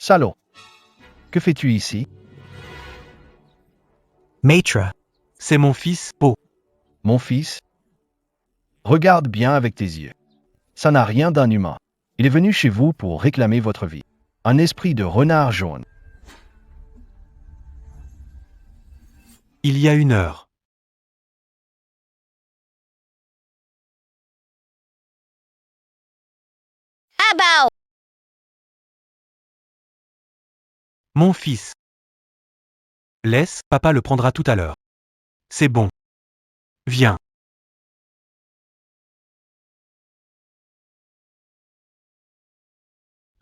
Salaud! Que fais-tu ici? Maître, c'est mon fils, Po. Mon fils? Regarde bien avec tes yeux. Ça n'a rien d'un humain. Il est venu chez vous pour réclamer votre vie. Un esprit de renard jaune. Il y a 1 heure. Abao! Mon fils. Laisse, papa le prendra tout à l'heure. C'est bon. Viens.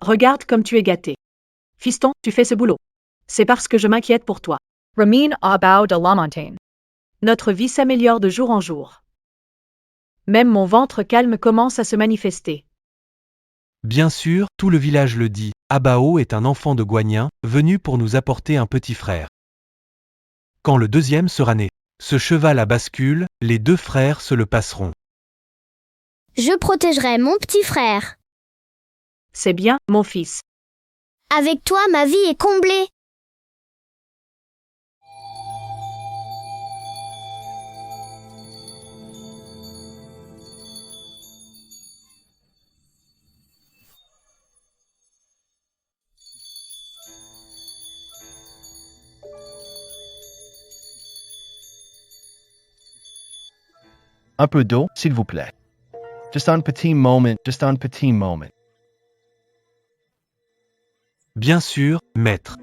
Regarde comme tu es gâté. Fiston, tu fais ce boulot. C'est parce que je m'inquiète pour toi. Ramin Abao de Lamontagne. Notre vie s'améliore de jour en jour. Même mon ventre calme commence à se manifester. Bien sûr, tout le village le dit, Abao est un enfant de Guanyin, venu pour nous apporter un petit frère. Quand le deuxième sera né, ce cheval à bascule, les 2 frères se le passeront. Je protégerai mon petit frère. C'est bien, mon fils. Avec toi, ma vie est comblée. Un peu d'eau, s'il vous plaît. Just un petit moment, just un petit moment. Bien sûr, maître.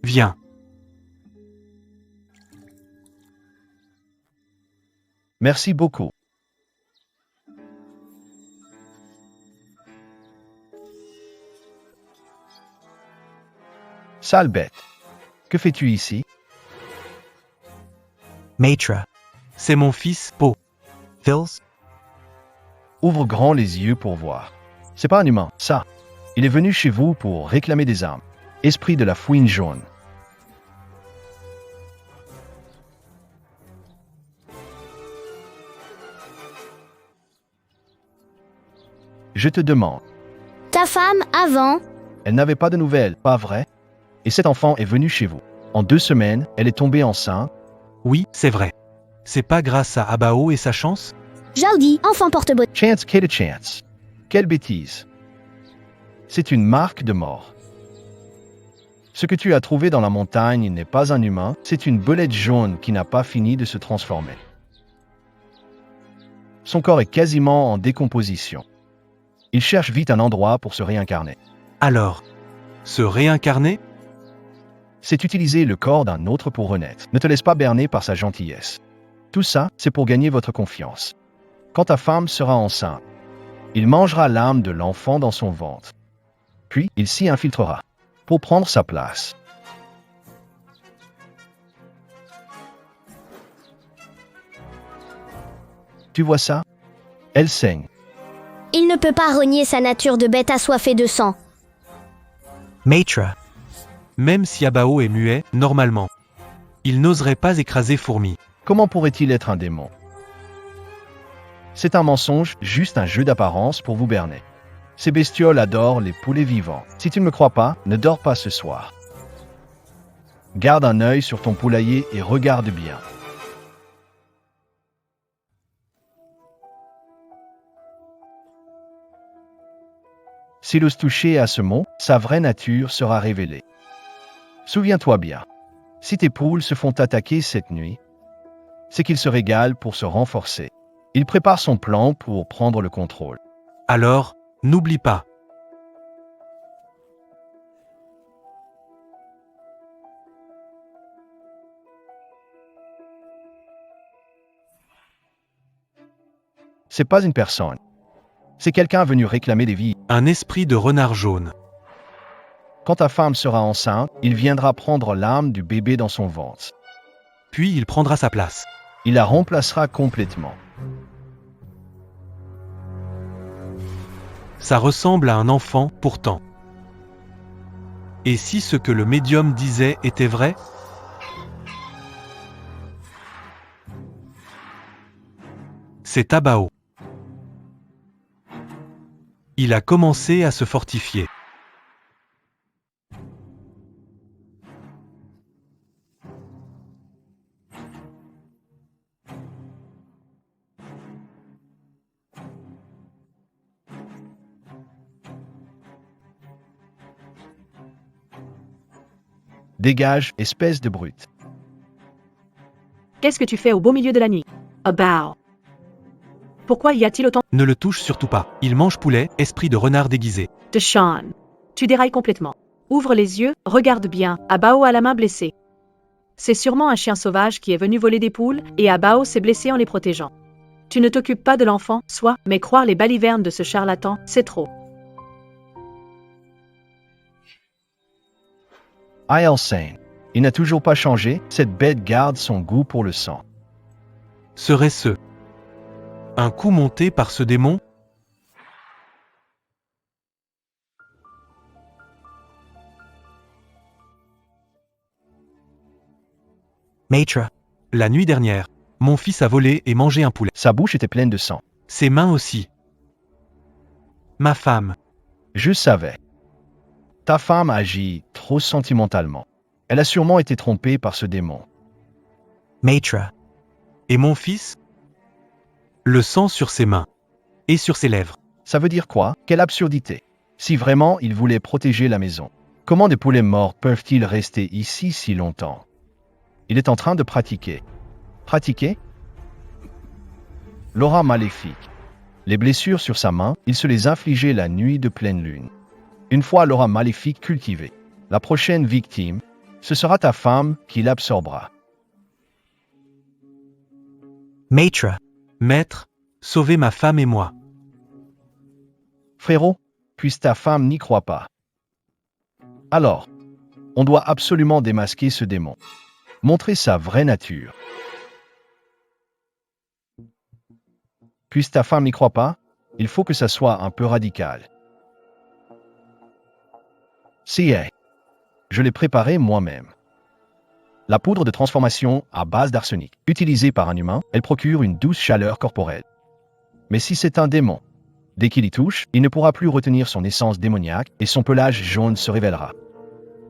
Viens. Merci beaucoup. Sale bête. Que fais-tu ici? Maître. C'est mon fils, Po. Phils? Ouvre grand les yeux pour voir. C'est pas un humain, ça. Il est venu chez vous pour réclamer des armes. Esprit de la fouine jaune. Je te demande. Ta femme, avant, Elle n'avait pas de nouvelles, pas vrai? Et cet enfant est venu chez vous. En 2 semaines, elle est tombée enceinte. Oui, c'est vrai. C'est pas grâce à Abao et sa chance? Jaudi, enfant porte-bonheur. Chance, quelle chance. Quelle bêtise. C'est une marque de mort. Ce que tu as trouvé dans la montagne n'est pas un humain, c'est une belette jaune qui n'a pas fini de se transformer. Son corps est quasiment en décomposition. Il cherche vite un endroit pour se réincarner. Alors, se réincarner? C'est utiliser le corps d'un autre pour renaître. Ne te laisse pas berner par sa gentillesse. Tout ça, c'est pour gagner votre confiance. Quand ta femme sera enceinte, il mangera l'âme de l'enfant dans son ventre. Puis, il s'y infiltrera pour prendre sa place. Tu vois ça? Elle saigne. Il ne peut pas renier sa nature de bête assoiffée de sang. Maître. Même si Abao est muet, normalement. Il n'oserait pas écraser Fourmi. Comment pourrait-il être un démon? C'est un mensonge, juste un jeu d'apparence pour vous berner. Ces bestioles adorent les poulets vivants. Si tu ne me crois pas, ne dors pas ce soir. Garde un œil sur ton poulailler et regarde bien. S'il ose toucher à ce mot, sa vraie nature sera révélée. Souviens-toi bien, si tes poules se font attaquer cette nuit, c'est qu'il se régale pour se renforcer. Il prépare son plan pour prendre le contrôle. Alors, n'oublie pas. C'est pas une personne. C'est quelqu'un venu réclamer des vies. Un esprit de renard jaune. Quand ta femme sera enceinte, il viendra prendre l'âme du bébé dans son ventre. Puis il prendra sa place. Il la remplacera complètement. Ça ressemble à un enfant, pourtant. Et si ce que le médium disait était vrai? C'est Abao. Il a commencé à se fortifier. Dégage, espèce de brute. Qu'est-ce que tu fais au beau milieu de la nuit? About. Pourquoi y a-t-il autant Ne le touche surtout pas. Il mange poulet, esprit de renard déguisé. de Sean? Tu dérailles complètement. Ouvre les yeux, regarde bien, Abao a la main blessée. C'est sûrement un chien sauvage qui est venu voler des poules, et Abao s'est blessé en les protégeant. Tu ne t'occupes pas de l'enfant, soit, mais croire les balivernes de ce charlatan, c'est trop. Ailsane. Il n'a toujours pas changé, cette bête garde son goût pour le sang. Serait-ce un coup monté par ce démon? Maître, La nuit dernière, mon fils a volé et mangé un poulet. Sa bouche était pleine de sang. Ses mains aussi. Ma femme. Je savais. Ta femme agit trop sentimentalement. Elle a sûrement été trompée par ce démon. Maître, Et mon fils? Le sang sur ses mains. Et sur ses lèvres. Ça veut dire quoi? Quelle absurdité. Si vraiment il voulait protéger la maison, comment des poulets morts peuvent-ils rester ici si longtemps? Il est en train de pratiquer. Pratiquer? L'aura maléfique. Les blessures sur sa main, il se les infligeait la nuit de pleine lune. Une fois l'aura maléfique cultivée, la prochaine victime, ce sera ta femme qui l'absorbera. Maître, Maître, sauvez ma femme et moi. Frérot, puisque ta femme n'y croit pas. Alors, on doit absolument démasquer ce démon. Montrer sa vraie nature. Puisque ta femme n'y croit pas, il faut que ça soit un peu radical. C'est, je l'ai préparé moi-même. La poudre de transformation à base d'arsenic, utilisée par un humain, elle procure une douce chaleur corporelle. Mais si c'est un démon, dès qu'il y touche, il ne pourra plus retenir son essence démoniaque et son pelage jaune se révélera.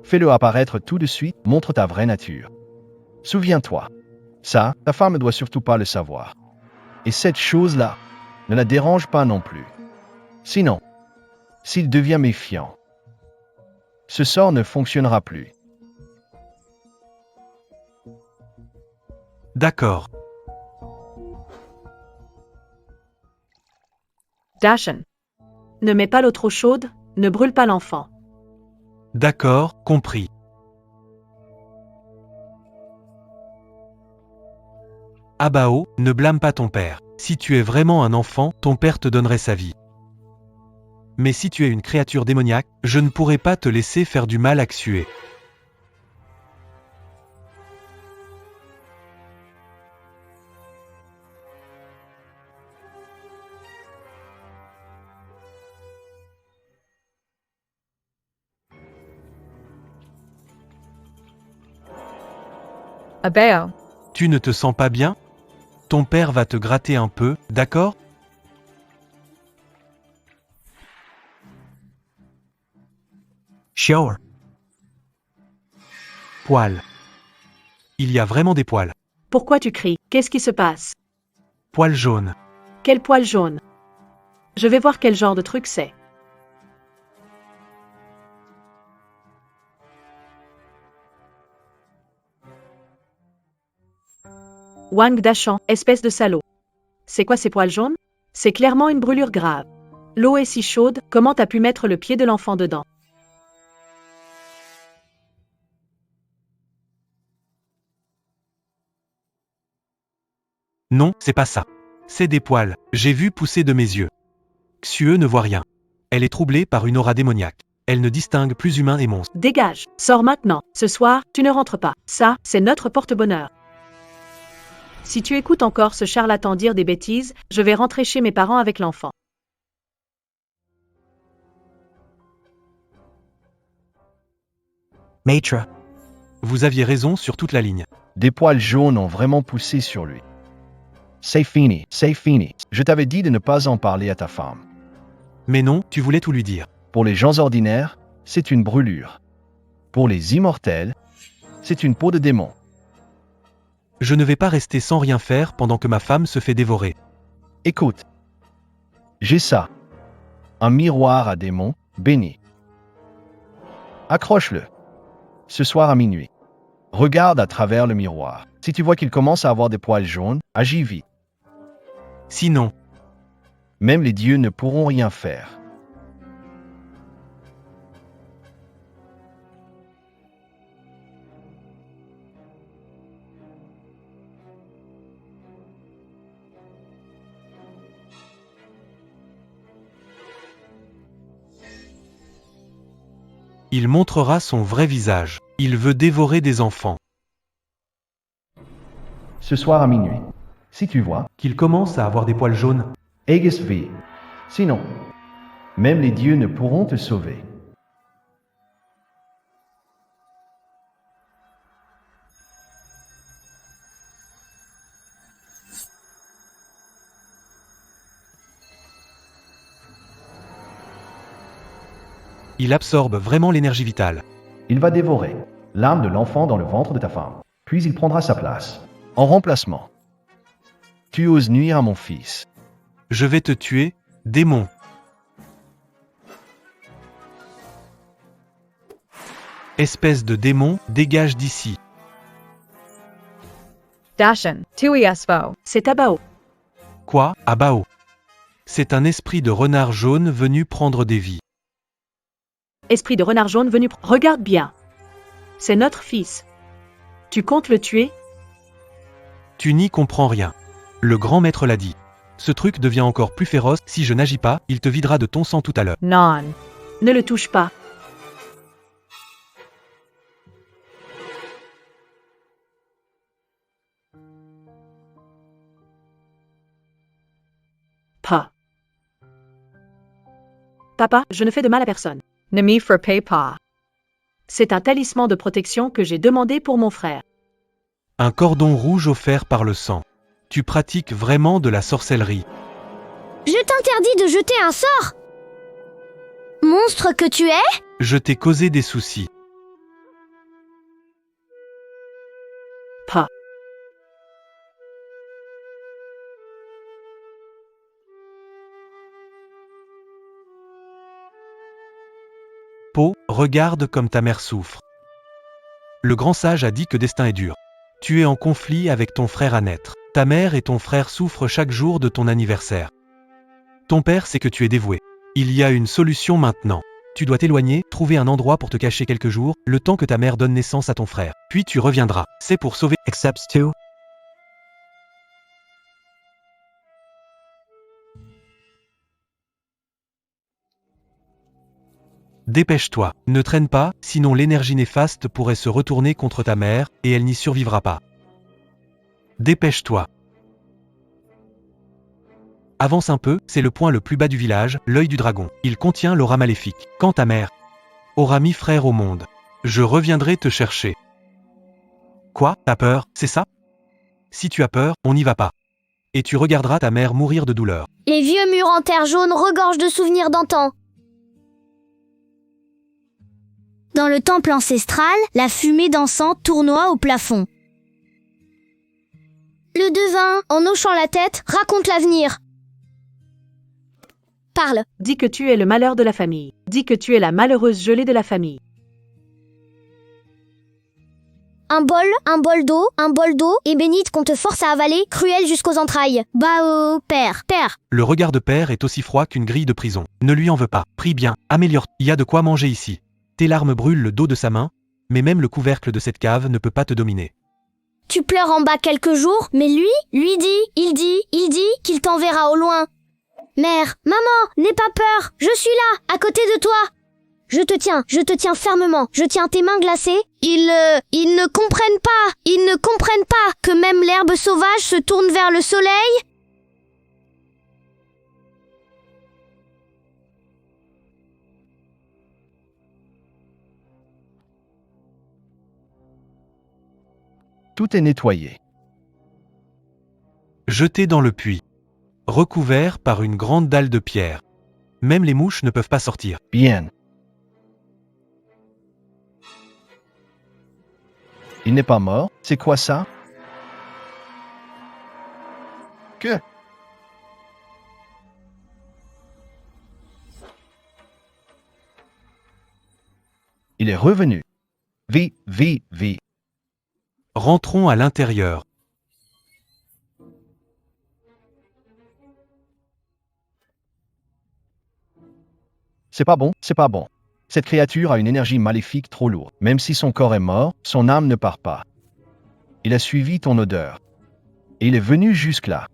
Fais-le apparaître tout de suite, montre ta vraie nature. Souviens-toi, ça, ta femme ne doit surtout pas le savoir. Et cette chose-là, ne la dérange pas non plus. Sinon, s'il devient méfiant, ce sort ne fonctionnera plus. D'accord. Dashan. Ne mets pas l'eau trop chaude, ne brûle pas l'enfant. D'accord, compris. Abao, ne blâme pas ton père. Si tu es vraiment un enfant, ton père te donnerait sa vie. Mais si tu es une créature démoniaque, je ne pourrai pas te laisser faire du mal à Xue. Abao. Tu ne te sens pas bien? Ton père va te gratter un peu, d'accord? sure, Poils. Il y a vraiment des poils. Pourquoi tu cries? Qu'est-ce qui se passe? Poils jaunes. Quel poil jaune? Je vais voir quel genre de truc c'est. Wang Dashan, espèce de salaud. C'est quoi ces poils jaunes? C'est clairement une brûlure grave. L'eau est si chaude, comment t'as pu mettre le pied de l'enfant dedans? Non, c'est pas ça. C'est des poils, j'ai vu pousser de mes yeux. Xue ne voit rien. Elle est troublée par une aura démoniaque. Elle ne distingue plus humain et monstre. Dégage, sors maintenant. Ce soir, tu ne rentres pas. Ça, c'est notre porte-bonheur. Si tu écoutes encore ce charlatan dire des bêtises, je vais rentrer chez mes parents avec l'enfant. Maître, Vous aviez raison sur toute la ligne. Des poils jaunes ont vraiment poussé sur lui. C'est fini, c'est fini. Je t'avais dit de ne pas en parler à ta femme. Mais non, tu voulais tout lui dire. Pour les gens ordinaires, c'est une brûlure. Pour les immortels, c'est une peau de démon. Je ne vais pas rester sans rien faire pendant que ma femme se fait dévorer. Écoute, j'ai ça. Un miroir à démon béni. Accroche-le. Ce soir à minuit. Regarde à travers le miroir. Si tu vois qu'il commence à avoir des poils jaunes, agis vite. Sinon, Même les dieux ne pourront rien faire. il montrera son vrai visage. Il veut dévorer des enfants. Ce soir à minuit. Si tu vois, Qu'il commence à avoir des poils jaunes. Aegis V. Sinon, même les dieux ne pourront te sauver. Il absorbe vraiment l'énergie vitale. Il va dévorer l'âme de l'enfant dans le ventre de ta femme. Puis il prendra sa place. En remplacement. Tu oses nuire à mon fils. Je vais te tuer, démon. Espèce de démon, dégage d'ici. Dashan, Tui Asvo. C'est Abao. Quoi, Abao? C'est un esprit de renard jaune venu prendre des vies. Esprit de renard jaune venu. Regarde bien. C'est notre fils. Tu comptes le tuer? Tu n'y comprends rien. Le grand maître l'a dit. Ce truc devient encore plus féroce. Si je n'agis pas, il te videra de ton sang tout à l'heure. Non. Ne le touche pas. Pas. Papa, je ne fais de mal à personne. Ne m'y frappez pas. C'est un talisman de protection que j'ai demandé pour mon frère. Un cordon rouge offert par le sang. Tu pratiques vraiment de la sorcellerie. Je t'interdis de jeter un sort! Monstre que tu es? Je t'ai causé des soucis. Pas. Po, regarde comme ta mère souffre. Le grand sage a dit que destin est dur. Tu es en conflit avec ton frère à naître. Ta mère et ton frère souffrent chaque jour de ton anniversaire. Ton père sait que tu es dévoué. Il y a une solution maintenant. Tu dois t'éloigner, trouver un endroit pour te cacher quelques jours, le temps que ta mère donne naissance à ton frère. Puis tu reviendras. C'est pour sauver. Accepts to. Dépêche-toi. Ne traîne pas, sinon l'énergie néfaste pourrait se retourner contre ta mère, et elle n'y survivra pas. Dépêche-toi. Avance un peu, c'est le point le plus bas du village, l'œil du dragon. Il contient l'aura maléfique. Quand ta mère aura mis frère au monde, je reviendrai te chercher. Quoi, t'as peur, c'est ça? Si tu as peur, on n'y va pas. Et tu regarderas ta mère mourir de douleur. Les vieux murs en terre jaune regorgent de souvenirs d'antan. Dans le temple ancestral, la fumée d'encens tournoie au plafond. Le devin, en hochant la tête, raconte l'avenir. Parle. Dis que tu es le malheur de la famille. Dis que tu es la malheureuse gelée de la famille. Un bol d'eau, et bénite qu'on te force à avaler, cruelle jusqu'aux entrailles. Bah père. Le regard de père est aussi froid qu'une grille de prison. Ne lui en veux pas. Prie bien, améliore. Il y a de quoi manger ici. Tes larmes brûlent le dos de sa main, mais même le couvercle de cette cave ne peut pas te dominer. Tu pleures en bas quelques jours, mais il dit qu'il t'enverra au loin. Mère, maman, n'aie pas peur, je suis là, à côté de toi. Je te tiens fermement, je tiens tes mains glacées. Ils ne comprennent pas que même l'herbe sauvage se tourne vers le soleil. Tout est nettoyé. Jeté dans le puits. Recouvert par une grande dalle de pierre. Même les mouches ne peuvent pas sortir. Bien. Il n'est pas mort? C'est quoi ça? Que? Il est revenu. Vi. Rentrons à l'intérieur. C'est pas bon. Cette créature a une énergie maléfique trop lourde. Même si son corps est mort, son âme ne part pas. Il a suivi ton odeur. Et il est venu jusque-là.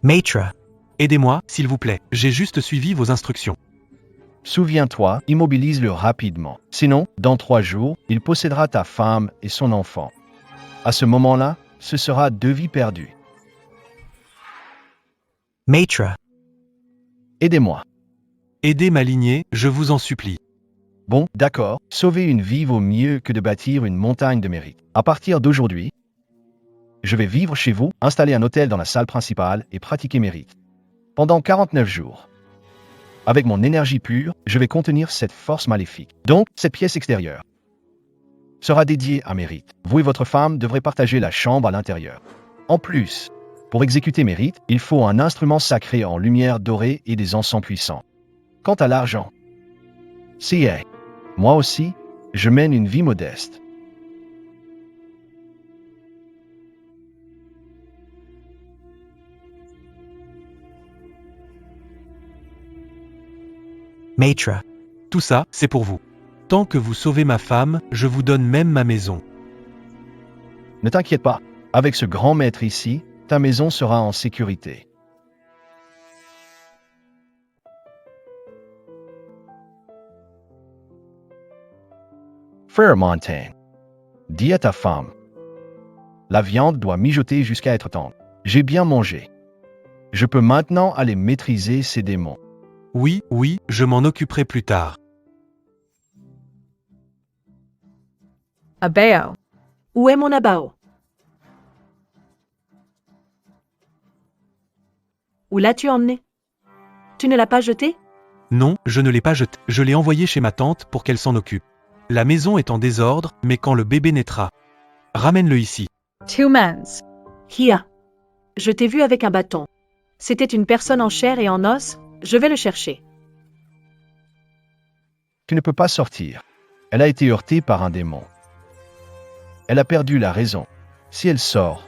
Matra. Aidez-moi, s'il vous plaît. J'ai juste suivi vos instructions. Souviens-toi, immobilise-le rapidement. Sinon, dans 3 jours, il possédera ta femme et son enfant. À ce moment-là, ce sera 2 vies perdues. Matra. Aidez-moi. Aidez ma lignée, je vous en supplie. Bon, d'accord, sauver une vie vaut mieux que de bâtir une montagne de mérite. À partir d'aujourd'hui, je vais vivre chez vous, installer un hôtel dans la salle principale et pratiquer mes rites. Pendant 49 jours. Avec mon énergie pure, je vais contenir cette force maléfique. Donc, cette pièce extérieure sera dédiée à mes rites. Vous et votre femme devrez partager la chambre à l'intérieur. En plus, pour exécuter mes rites, il faut un instrument sacré en lumière dorée et des encens puissants. Quant à l'argent, moi aussi, je mène une vie modeste. Matra. Tout ça, c'est pour vous. Tant que vous sauvez ma femme, je vous donne même ma maison. Ne t'inquiète pas, avec ce grand maître ici, ta maison sera en sécurité. Frère Montaigne, dis à ta femme. La viande doit mijoter jusqu'à être tendre. J'ai bien mangé. Je peux maintenant aller maîtriser ces démons. Oui, je m'en occuperai plus tard. Abao. Où est mon Abao? Où l'as-tu emmené? Tu ne l'as pas jeté? Non, je ne l'ai pas jeté. Je l'ai envoyé chez ma tante pour qu'elle s'en occupe. La maison est en désordre, mais quand le bébé naîtra, ramène-le ici. Humans. Here. Je t'ai vu avec un bâton. C'était une personne en chair et en os, je vais le chercher. Tu ne peux pas sortir. Elle a été heurtée par un démon. Elle a perdu la raison. Si elle sort,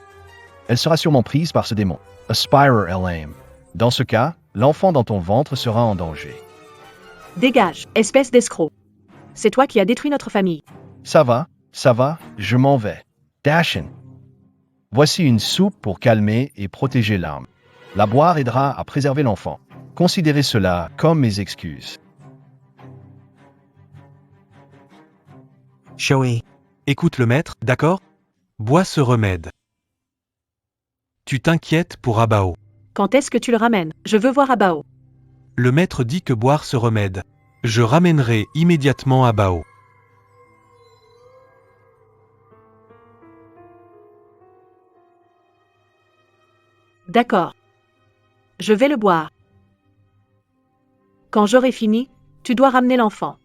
elle sera sûrement prise par ce démon. Aspire Elaim. Dans ce cas, l'enfant dans ton ventre sera en danger. Dégage, espèce d'escroc. C'est toi qui as détruit notre famille. Ça va, je m'en vais. Dashin. Voici une soupe pour calmer et protéger l'âme. La boire aidera à préserver l'enfant. Considérez cela comme mes excuses. Shoei. Écoute le maître, d'accord? Bois ce remède. Tu t'inquiètes pour Abao. Quand est-ce que tu le ramènes? Je veux voir Abao. Le maître dit que boire ce remède. Je ramènerai immédiatement Abao. D'accord. Je vais le boire. Quand j'aurai fini, tu dois ramener l'enfant.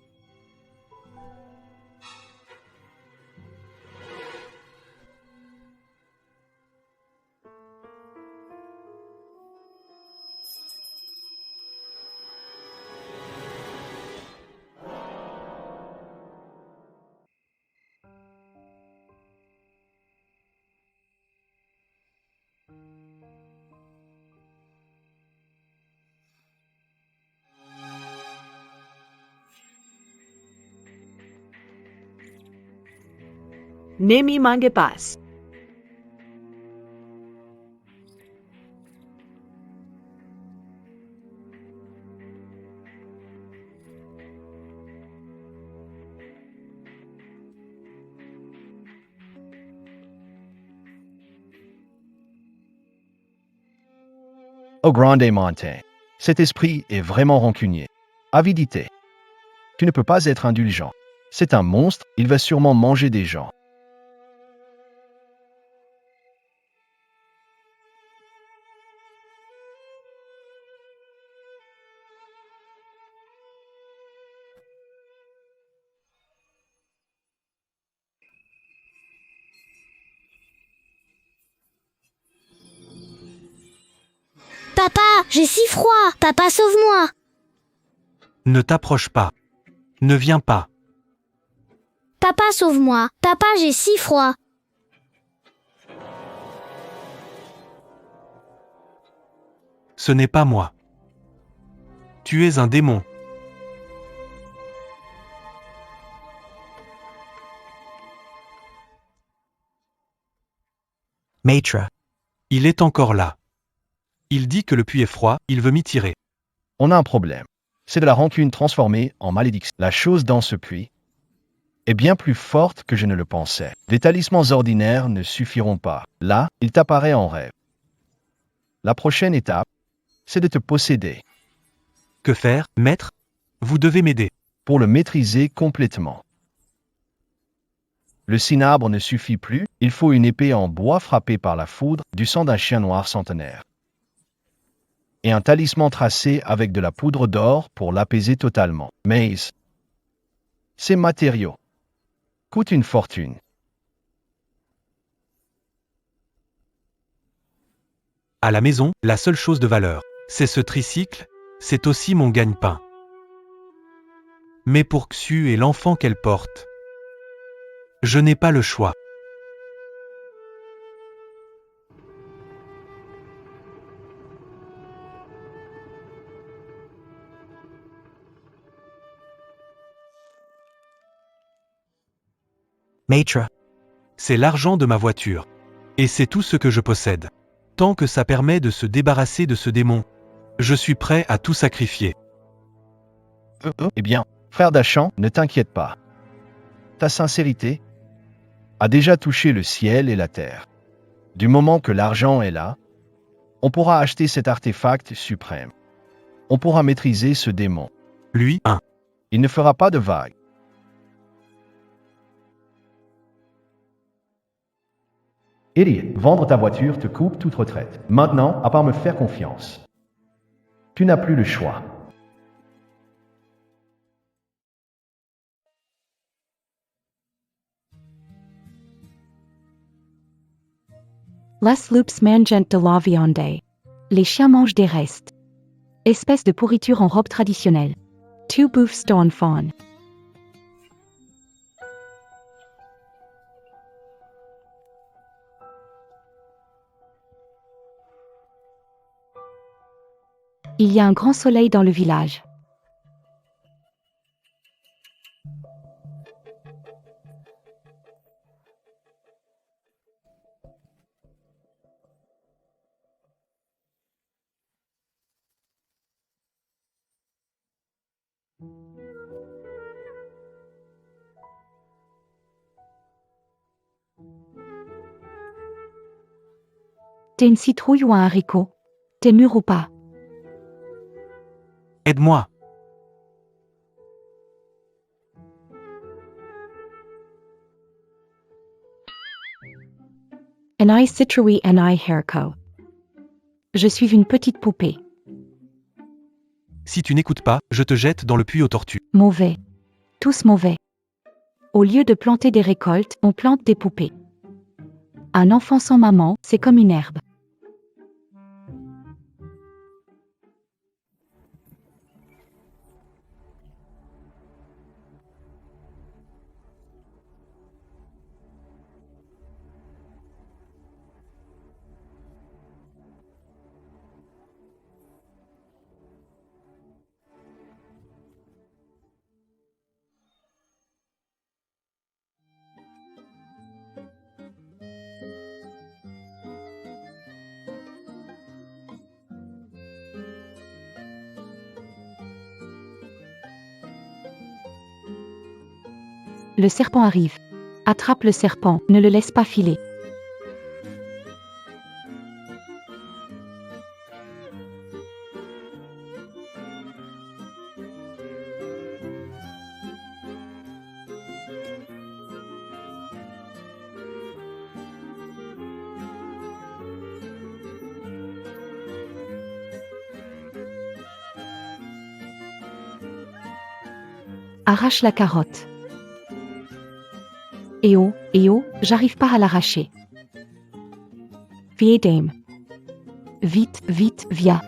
Nemi Mangepas. Au Grande Montaigne. Cet esprit est vraiment rancunier. Avidité. Tu ne peux pas être indulgent. C'est un monstre, il va sûrement manger des gens. Papa, j'ai si froid. Papa, sauve-moi. Ne t'approche pas. Ne viens pas. Papa, sauve-moi. Papa, j'ai si froid. Ce n'est pas moi. Tu es un démon. Matra. Il est encore là. Il dit que le puits est froid, il veut m'y tirer. On a un problème. C'est de la rancune transformée en malédiction. La chose dans ce puits est bien plus forte que je ne le pensais. Des talismans ordinaires ne suffiront pas. Là, il t'apparaît en rêve. La prochaine étape, c'est de te posséder. Que faire, maître? Vous devez m'aider. Pour le maîtriser complètement. Le cinabre ne suffit plus, il faut une épée en bois frappée par la foudre, du sang d'un chien noir centenaire. Et un talisman tracé avec de la poudre d'or pour l'apaiser totalement. Mais ces matériaux coûtent une fortune. À la maison, la seule chose de valeur, c'est ce tricycle, c'est aussi mon gagne-pain. Mais pour Xu et l'enfant qu'elle porte, je n'ai pas le choix. Matra. C'est l'argent de ma voiture. Et c'est tout ce que je possède. Tant que ça permet de se débarrasser de ce démon, je suis prêt à tout sacrifier. Eh bien, frère Dachan, ne t'inquiète pas. Ta sincérité a déjà touché le ciel et la terre. Du moment que l'argent est là, on pourra acheter cet artefact suprême. On pourra maîtriser ce démon. Lui, Il ne fera pas de vagues. Idiot, vendre ta voiture te coupe toute retraite. Maintenant, à part me faire confiance, tu n'as plus le choix. Les loups mangent de la viande. Les chiens mangent des restes. Espèce de pourriture en robe traditionnelle. Tu bouffes ton faune. Il y a un grand soleil dans le village. T'es une citrouille ou un haricot? T'es mûr ou pas? aide-moi. An I citrouille an I haricot. Je suis une petite poupée. Si tu n'écoutes pas, je te jette dans le puits aux tortues. Mauvais. Tous mauvais. Au lieu de planter des récoltes, on plante des poupées. Un enfant sans maman, c'est comme une herbe. Le serpent arrive. Attrape le serpent, ne le laisse pas filer. Arrache la carotte. Eh oh, j'arrive pas à l'arracher. Viens dame. Vite, vite, viens.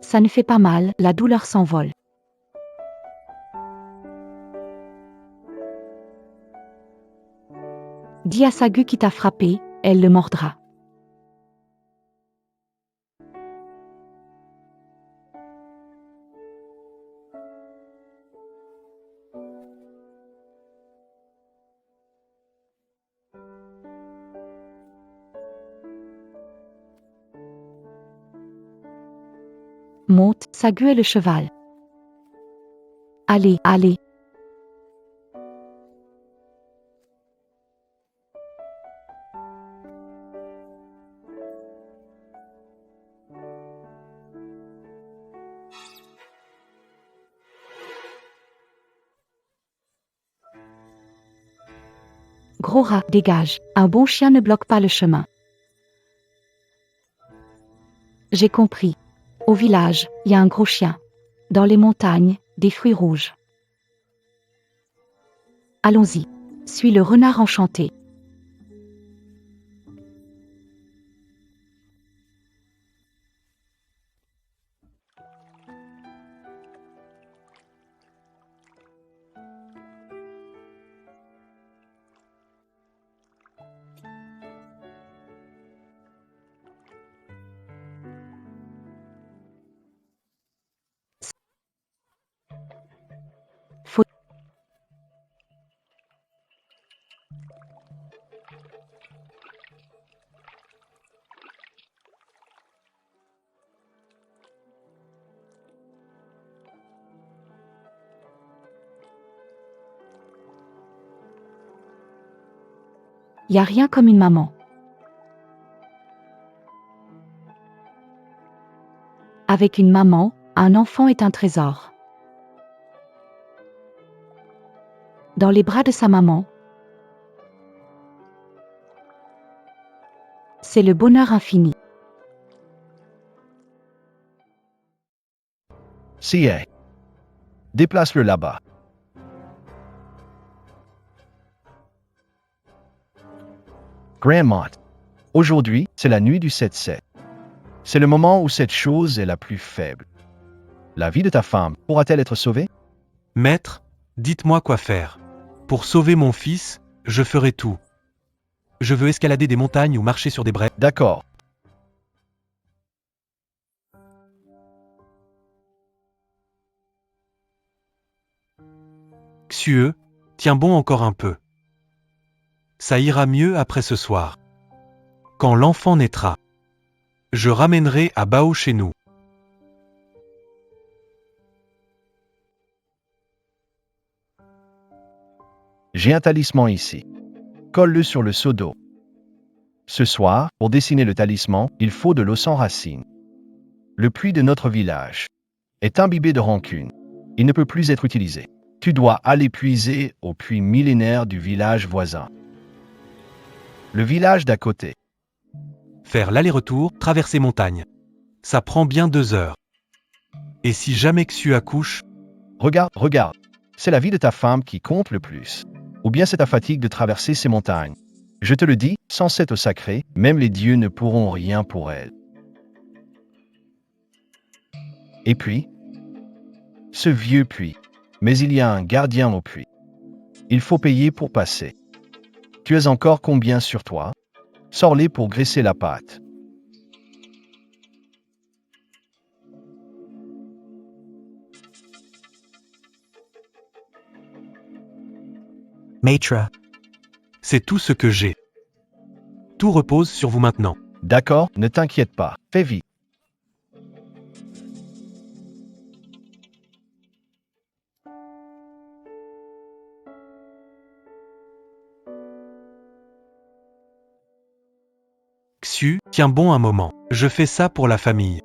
Ça ne fait pas mal, la douleur s'envole. Dis à Sagu qui t'a frappé, elle le mordra. Monte, Sagu est le cheval. Allez, allez. Gros rat, dégage. Un bon chien ne bloque pas le chemin. J'ai compris. Au village, il y a un gros chien. Dans les montagnes, des fruits rouges. Allons-y. Suis le renard enchanté. Faut... Y a rien comme une maman. Avec une maman, un enfant est un trésor. Dans les bras de sa maman, c'est le bonheur infini. CA. Déplace-le là-bas. Grandmont. Aujourd'hui, c'est la nuit du 7-7. C'est le moment où cette chose est la plus faible. La vie de ta femme pourra-t-elle être sauvée? Maître, dites-moi quoi faire. Pour sauver mon fils, je ferai tout. Je veux escalader des montagnes ou marcher sur des braises. D'accord. Xueux, tiens bon encore un peu. Ça ira mieux après ce soir. Quand l'enfant naîtra, je ramènerai à Bao chez nous. J'ai un talisman ici. Colle-le sur le seau d'eau. Ce soir, pour dessiner le talisman, il faut de l'eau sans racine. Le puits de notre village est imbibé de rancune. Il ne peut plus être utilisé. Tu dois aller puiser au puits millénaire du village voisin. Le village d'à côté. Faire l'aller-retour, traverser montagne. Ça prend bien 2 heures. Et si jamais Xu accouche, Regarde. C'est la vie de ta femme qui compte le plus. Ou bien c'est ta fatigue de traverser ces montagnes. Je te le dis, sans cette eau sacrée, même les dieux ne pourront rien pour elle. Et puis, ce vieux puits. Mais il y a un gardien au puits. Il faut payer pour passer. Tu as encore combien sur toi? Sors-les pour graisser la pâte. Maître, c'est tout ce que j'ai. Tout repose sur vous maintenant. D'accord, ne t'inquiète pas. Fais vite. Xu, tiens bon un moment. Je fais ça pour la famille.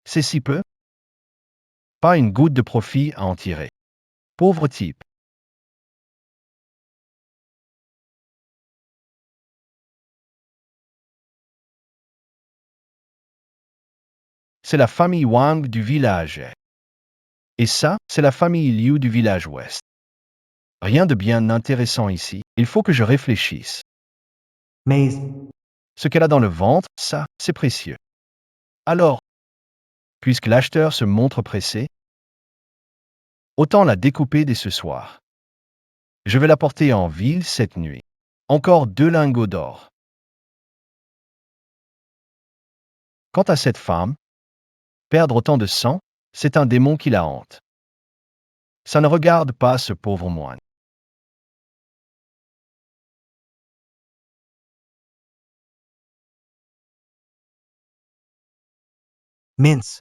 C'est si peu? Pas une goutte de profit à en tirer. Pauvre type. C'est la famille Wang du village. Et ça, c'est la famille Liu du village ouest. Rien de bien intéressant ici. Il faut que je réfléchisse. Mais, Ce qu'elle a dans le ventre, ça, c'est précieux. Alors, puisque l'acheteur se montre pressé, autant la découper dès ce soir. Je vais la porter en ville cette nuit. Encore 2 lingots d'or. Quant à cette femme, perdre autant de sang, c'est un démon qui la hante. Ça ne regarde pas ce pauvre moine. mince.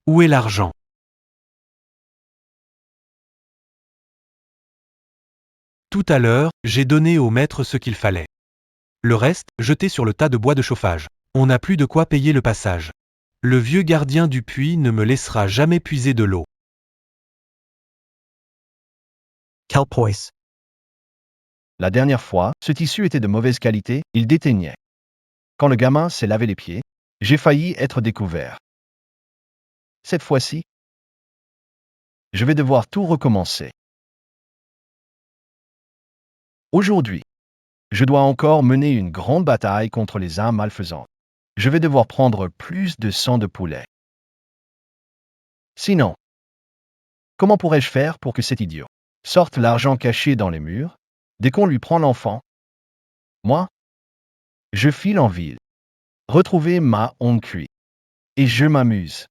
Où est l'argent? Tout à l'heure, j'ai donné au maître ce qu'il fallait. Le reste, jeté sur le tas de bois de chauffage. On n'a plus de quoi payer le passage. Le vieux gardien du puits ne me laissera jamais puiser de l'eau. Kelpoise. La dernière fois, ce tissu était de mauvaise qualité, il déteignait. Quand le gamin s'est lavé les pieds, j'ai failli être découvert. Cette fois-ci, je vais devoir tout recommencer. Aujourd'hui, je dois encore mener une grande bataille contre les âmes malfaisantes. Je vais devoir prendre plus de sang de poulet. Sinon, comment pourrais-je faire pour que cet idiot sorte l'argent caché dans les murs dès qu'on lui prend l'enfant? Moi, je file en ville, retrouver ma honte cuit, et je m'amuse.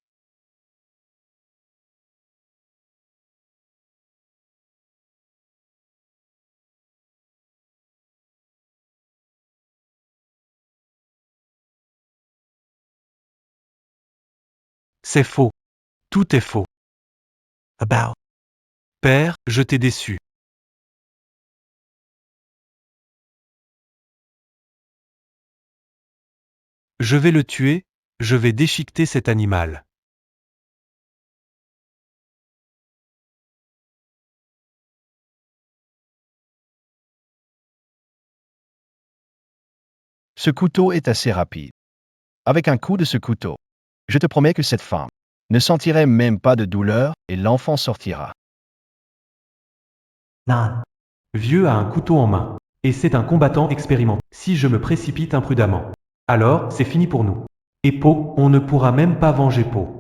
C'est faux. Tout est faux. About. Père, je t'ai déçu. Je vais le tuer, je vais déchiqueter cet animal. Ce couteau est assez rapide. Avec un coup de ce couteau, je te promets que cette femme ne sentirait même pas de douleur et l'enfant sortira. Non. Vieux a un couteau en main. Et c'est un combattant expérimenté. Si je me précipite imprudemment, alors c'est fini pour nous. Et Po, on ne pourra même pas venger Po.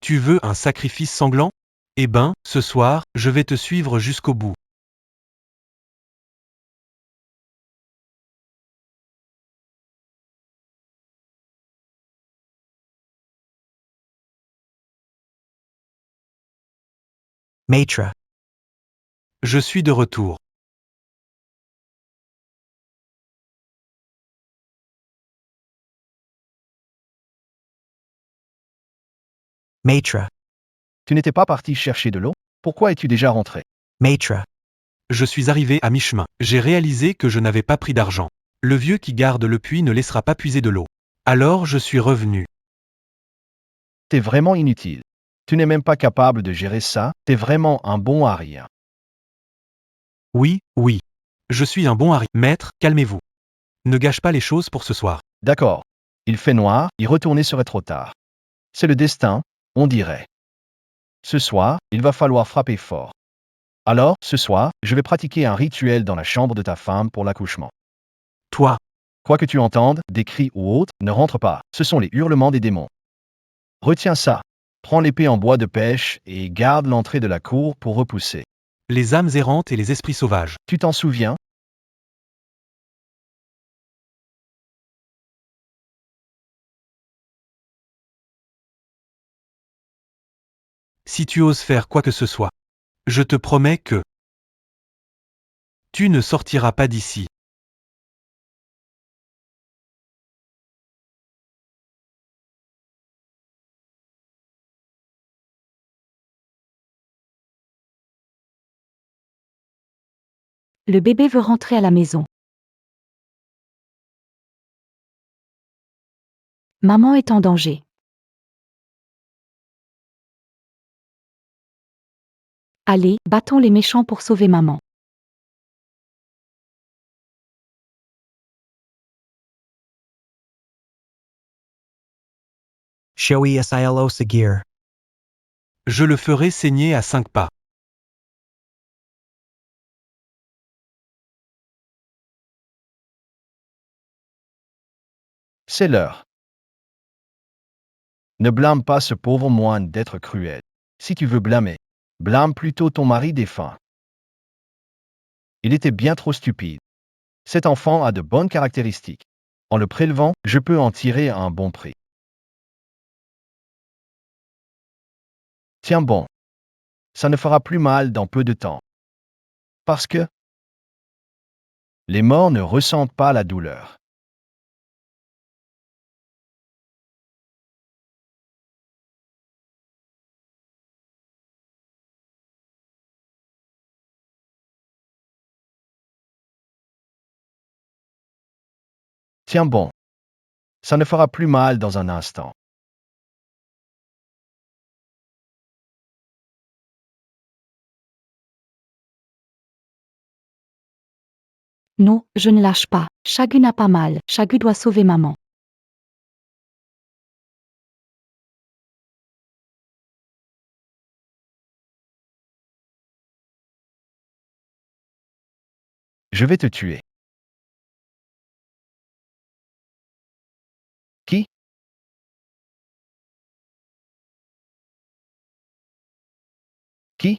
Tu veux un sacrifice sanglant? Eh ben, ce soir, je vais te suivre jusqu'au bout. Maître. Je suis de retour. Maître. Tu n'étais pas parti chercher de l'eau? Pourquoi es-tu déjà rentré? Maître. Je suis arrivé à mi-chemin. J'ai réalisé que je n'avais pas pris d'argent. Le vieux qui garde le puits ne laissera pas puiser de l'eau. Alors je suis revenu. T'es vraiment inutile. Tu n'es même pas capable de gérer ça, t'es vraiment un bon à rien. Oui, oui. Je suis un bon Harry. Maître, calmez-vous. Ne gâche pas les choses pour ce soir. D'accord. Il fait noir, y retourner serait trop tard. C'est le destin, on dirait. Ce soir, il va falloir frapper fort. Alors, ce soir, je vais pratiquer un rituel dans la chambre de ta femme pour l'accouchement. Toi, Quoi que tu entendes, des cris ou autres, ne rentre pas. Ce sont les hurlements des démons. Retiens ça. Prends l'épée en bois de pêche et garde l'entrée de la cour pour repousser. les âmes errantes et les esprits sauvages. Tu t'en souviens? Si tu oses faire quoi que ce soit, je te promets que tu ne sortiras pas d'ici. Le bébé veut rentrer à la maison. Maman est en danger. Allez, battons les méchants pour sauver maman. Shoei Asilo Sagir. Je le ferai saigner à 5 pas. C'est l'heure. Ne blâme pas ce pauvre moine d'être cruel. Si tu veux blâmer, blâme plutôt ton mari défunt. Il était bien trop stupide. Cet enfant a de bonnes caractéristiques. En le prélevant, je peux en tirer un bon prix. Tiens bon. Ça ne fera plus mal dans peu de temps. Parce que les morts ne ressentent pas la douleur. Tiens bon. Ça ne fera plus mal dans un instant. Non, je ne lâche pas. Chagu n'a pas mal. Chagu doit sauver maman. Je vais te tuer. Qui? Qui?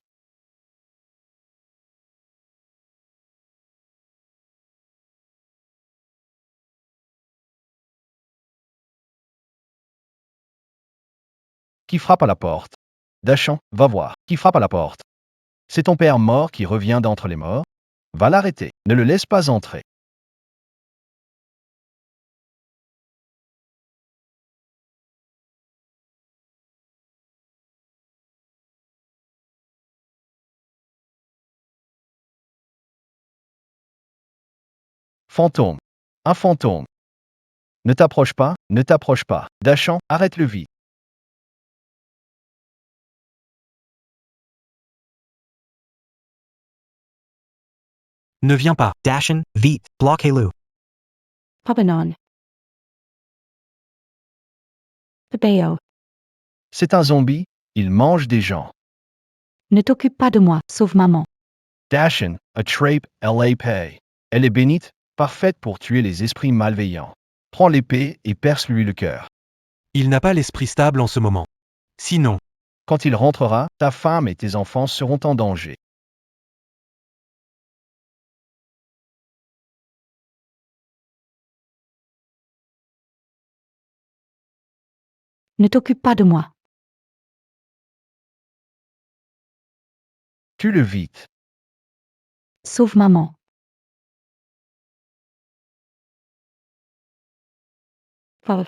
Qui frappe à la porte? Dachon, va voir. Qui frappe à la porte? C'est ton père mort qui revient d'entre les morts? Va l'arrêter. Ne le laisse pas entrer. Fantôme. Un fantôme. Ne t'approche pas, ne t'approche pas. Dachon, arrête-le vite. Ne viens pas. Dashin, Veet, Blockelu. Pabanon. Pabeo. C'est un zombie, il mange des gens. Ne t'occupe pas de moi, sauve maman. Dashin, a trape, LA Pay. Elle est bénite, parfaite pour tuer les esprits malveillants. Prends l'épée et perce-lui le cœur. Il n'a pas l'esprit stable en ce moment. Sinon, Quand il rentrera, ta femme et tes enfants seront en danger. Ne t'occupe pas de moi. Tue-le vite. Sauve maman. Pauvre.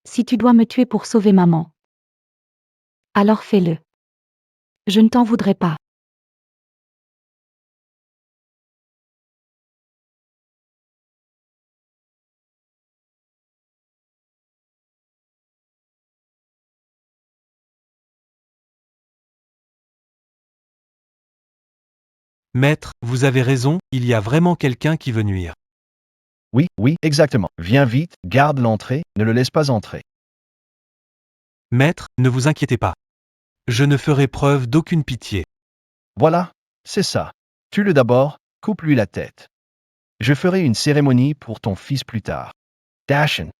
Si tu dois me tuer pour sauver maman, alors fais-le. Je ne t'en voudrais pas. maître, vous avez raison, il y a vraiment quelqu'un qui veut nuire. Oui, oui, exactement. Viens vite, garde l'entrée, ne le laisse pas entrer. Maître, ne vous inquiétez pas. Je ne ferai preuve d'aucune pitié. Voilà, c'est ça. Tue-le d'abord, coupe-lui la tête. Je ferai une cérémonie pour ton fils plus tard. Dashin.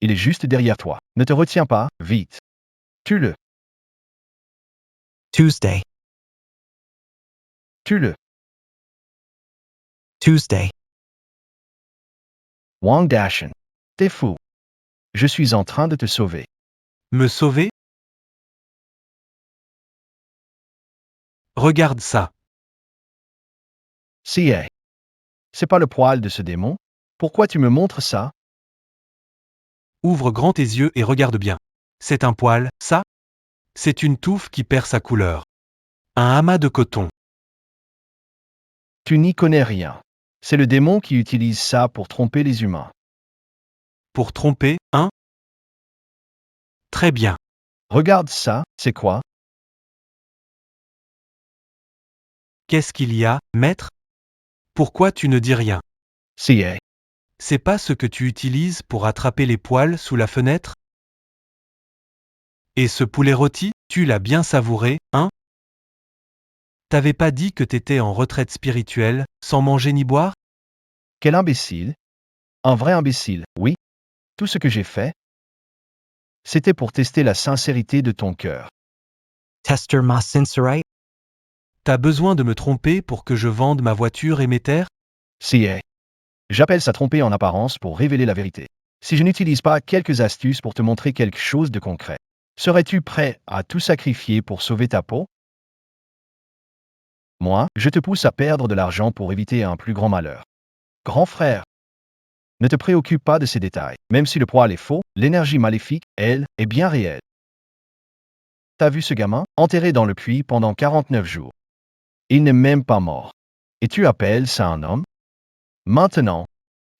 Il est juste derrière toi. Ne te retiens pas, vite. Tue-le, Tuesday. tue-le. Tuesday. Wang Dashin. T'es fou. Je suis en train de te sauver. Me sauver? Regarde ça. CA. C'est pas le poil de ce démon? Pourquoi tu me montres ça? Ouvre grand tes yeux et regarde bien. C'est un poil, ça? C'est une touffe qui perd sa couleur. Un amas de coton. Tu n'y connais rien. C'est le démon qui utilise ça pour tromper les humains. Pour tromper, hein? Très bien. Regarde ça, c'est quoi? Qu'est-ce qu'il y a, maître? Pourquoi tu ne dis rien? C'est C'est pas ce que tu utilises pour attraper les poils sous la fenêtre? Et ce poulet rôti, tu l'as bien savouré, hein? T'avais pas dit que t'étais en retraite spirituelle, sans manger ni boire? quel imbécile. Un vrai imbécile, oui. Tout ce que j'ai fait, c'était pour tester la sincérité de ton cœur. Tester ma sincerite? T'as besoin de me tromper pour que je vende ma voiture et mes terres? C'est J'appelle ça tromper en apparence pour révéler la vérité. Si je n'utilise pas quelques astuces pour te montrer quelque chose de concret, serais-tu prêt à tout sacrifier pour sauver ta peau? Moi, je te pousse à perdre de l'argent pour éviter un plus grand malheur. Grand frère, ne te préoccupe pas de ces détails. Même si le poil est faux, l'énergie maléfique, elle, est bien réelle. T'as vu ce gamin, enterré dans le puits pendant 49 jours. Il n'est même pas mort. Et tu appelles ça un homme? Maintenant,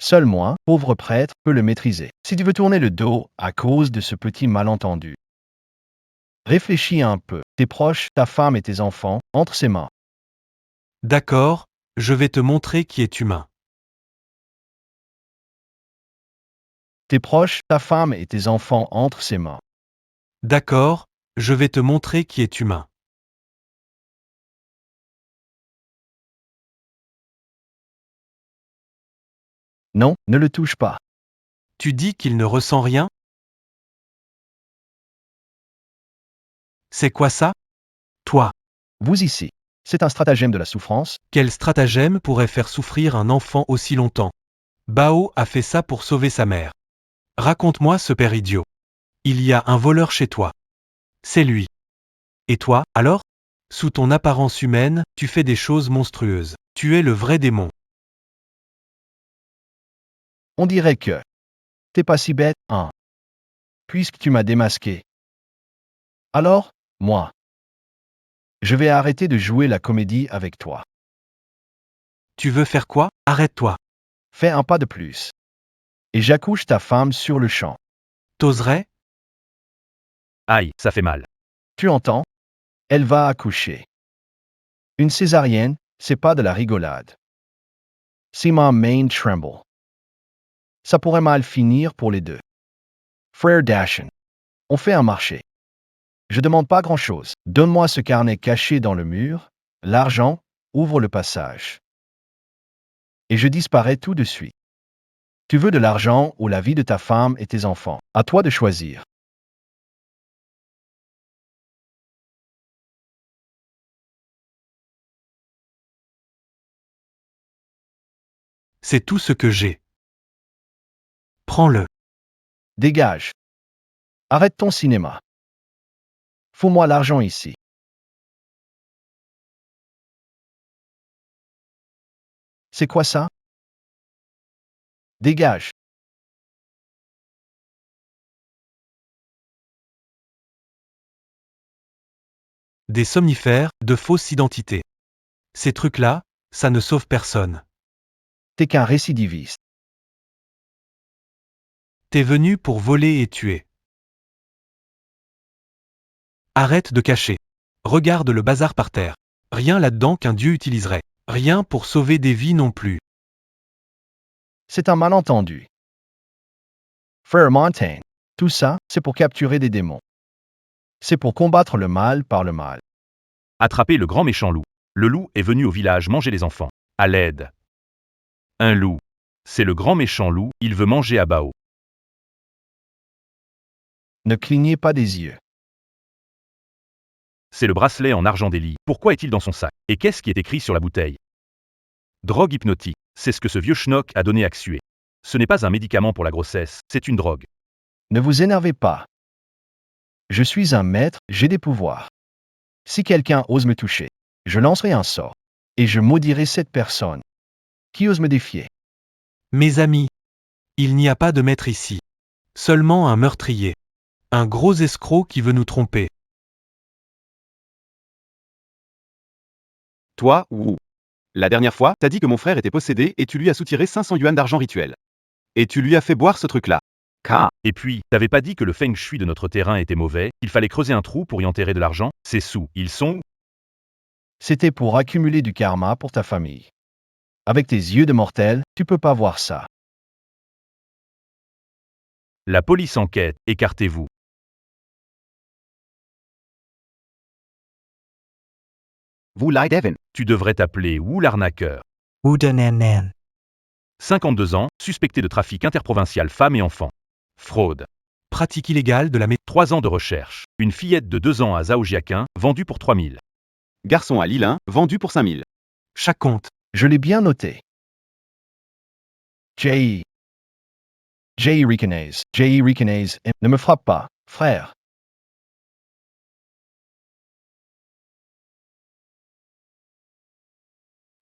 seul moi, pauvre prêtre, peux le maîtriser. Si tu veux tourner le dos à cause de ce petit malentendu, réfléchis un peu. Tes proches, ta femme et tes enfants, entre ses mains. D'accord, je vais te montrer qui est humain. Tes proches, ta femme et tes enfants entre ses mains. D'accord, je vais te montrer qui est humain. Non, ne le touche pas. Tu dis qu'il ne ressent rien? C'est quoi ça? Toi, Vous ici. C'est un stratagème de la souffrance. quel stratagème pourrait faire souffrir un enfant aussi longtemps? Bao a fait ça pour sauver sa mère. Raconte-moi ce père idiot. Il y a un voleur chez toi. C'est lui. Et toi, alors? Sous ton apparence humaine, tu fais des choses monstrueuses. Tu es le vrai démon. On dirait que t'es pas si bête, hein. Puisque tu m'as démasqué. Alors, moi, je vais arrêter de jouer la comédie avec toi. Tu veux faire quoi? Arrête-toi. Fais un pas de plus. Et j'accouche ta femme sur le champ. T'oserais? Aïe, ça fait mal. Tu entends? Elle va accoucher. Une césarienne, c'est pas de la rigolade. C'est ma main tremble. Ça pourrait mal finir pour les deux. Frère Dashin, on fait un marché. Je demande pas grand-chose. Donne-moi ce carnet caché dans le mur, l'argent, ouvre le passage. Et je disparais tout de suite. Tu veux de l'argent ou la vie de ta femme et tes enfants? À toi de choisir. C'est tout ce que j'ai. Prends-le. Dégage. Arrête ton cinéma. Fous-moi l'argent ici. C'est quoi ça? Dégage. Des somnifères, de fausses identités. Ces trucs-là, ça ne sauve personne. T'es qu'un récidiviste. T'es venu pour voler et tuer. Arrête de cacher. Regarde le bazar par terre. Rien là-dedans qu'un dieu utiliserait. Rien pour sauver des vies non plus. C'est un malentendu. Frère Montaigne, tout ça, c'est pour capturer des démons. C'est pour combattre le mal par le mal. Attraper le grand méchant loup. Le loup est venu au village manger les enfants. À l'aide. Un loup. C'est le grand méchant loup, il veut manger à Bao. Ne clignez pas des yeux. C'est le bracelet en argent d'Élie. Pourquoi est-il dans son sac? Et qu'est-ce qui est écrit sur la bouteille? Drogue hypnotique. C'est ce que ce vieux schnock a donné à Xue. Ce n'est pas un médicament pour la grossesse, c'est une drogue. Ne vous énervez pas. Je suis un maître, j'ai des pouvoirs. Si quelqu'un ose me toucher, je lancerai un sort. Et je maudirai cette personne. Qui ose me défier? Mes amis, il n'y a pas de maître ici. Seulement un meurtrier. Un gros escroc qui veut nous tromper. Toi, Wu. La dernière fois, t'as dit que mon frère était possédé et tu lui as soutiré 500 yuan d'argent rituel. Et tu lui as fait boire ce truc-là. Et puis, t'avais pas dit que le feng shui de notre terrain était mauvais, qu'il fallait creuser un trou pour y enterrer de l'argent? Ces sous, ils sont où? C'était pour accumuler du karma pour ta famille. Avec tes yeux de mortel, tu peux pas voir ça. La police enquête, écartez-vous. Wu Lai Devin. Tu devrais t'appeler Wu l'arnaqueur. Wudanan. 52 ans, suspecté de trafic interprovincial femmes et enfants. Fraude. Pratique illégale de la 3 ans de recherche. Une fillette de 2 ans à Zhaojiaquin, vendue pour 3000. Garçon à Lilin, vendu pour 5000. Chaque compte. Je l'ai bien noté. J.E. Ricanese. J.E. Ricanese. Ne me frappe pas, frère.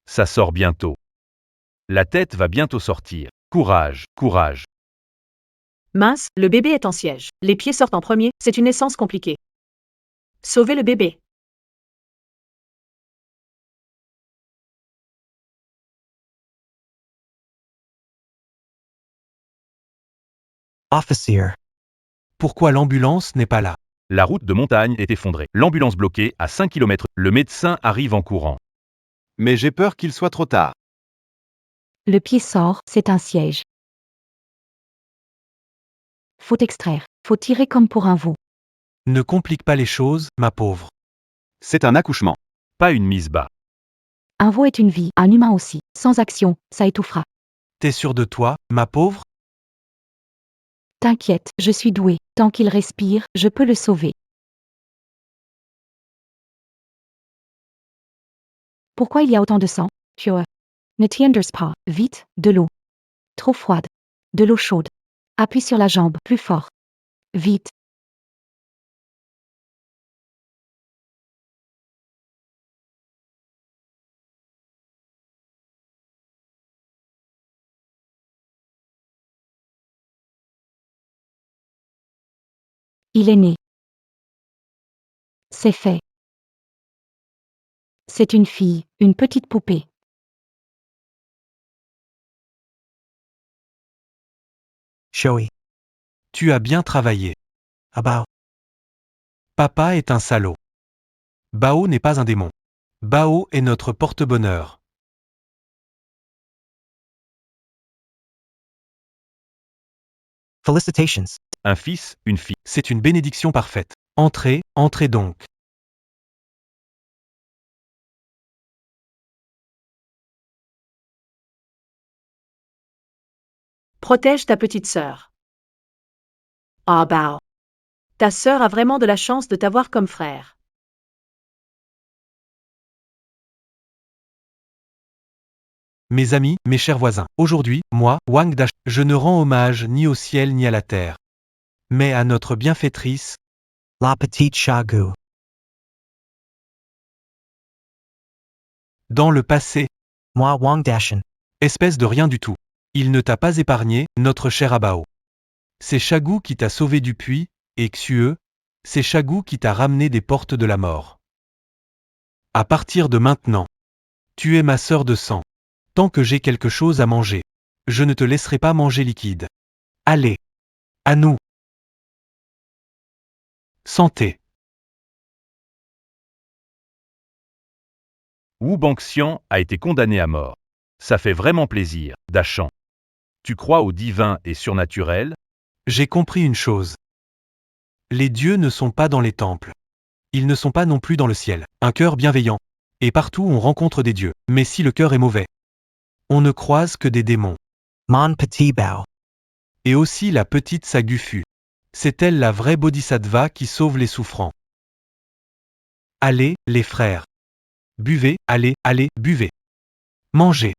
Ça sort bientôt. La tête va bientôt sortir. Courage, courage. Mince, le bébé est en siège. Les pieds sortent en premier, c'est une naissance compliquée. Sauvez le bébé. Officer. Pourquoi l'ambulance n'est pas là? La route de montagne est effondrée. L'ambulance bloquée à 5 km. Le médecin arrive en courant. Mais j'ai peur qu'il soit trop tard. Le pied sort, c'est un siège. Faut extraire, faut tirer comme pour un veau. Ne complique pas les choses, ma pauvre. C'est un accouchement. Pas une mise bas. Un veau est une vie, un humain aussi. Sans action, ça étouffera. T'es sûr de toi, ma pauvre? T'inquiète, je suis doué. Tant qu'il respire, je peux le sauver. Pourquoi il y a autant de sang? Pure. Ne tienders pas. Vite, de l'eau. Trop froide. De l'eau chaude. Appuie sur la jambe, plus fort. Vite. Il est né. C'est fait. C'est une fille, une petite poupée. Shoei. Tu as bien travaillé. About. Papa est un salaud. Bao n'est pas un démon. Bao est notre porte-bonheur. Felicitations. Un fils, une fille. C'est une bénédiction parfaite. Entrez, entrez donc. Protège ta petite sœur. Ah Bao. Ta sœur a vraiment de la chance de t'avoir comme frère. Mes amis, mes chers voisins, aujourd'hui, moi, Wang Dash, je ne rends hommage ni au ciel ni à la terre, mais à notre bienfaitrice, La petite Shagu. dans le passé, Moi Wang Dashin. espèce de rien du tout. Il ne t'a pas épargné, notre cher Abao. C'est Chagou qui t'a sauvé du puits, et Xueux, c'est Chagou qui t'a ramené des portes de la mort. À partir de maintenant, tu es ma sœur de sang. Tant que j'ai quelque chose à manger, je ne te laisserai pas manger liquide. Allez, à nous. Santé. Wu Bangxian a été condamné à mort. Ça fait vraiment plaisir, Dachan. Tu crois au divin et surnaturel? J'ai compris une chose. Les dieux ne sont pas dans les temples. Ils ne sont pas non plus dans le ciel. Un cœur bienveillant. Et partout on rencontre des dieux. Mais si le cœur est mauvais, on ne croise que des démons. Mon petit Bao. Et aussi la petite Sagufu. C'est elle la vraie bodhisattva qui sauve les souffrants. Allez, les frères. Buvez, allez, allez, buvez. Mangez.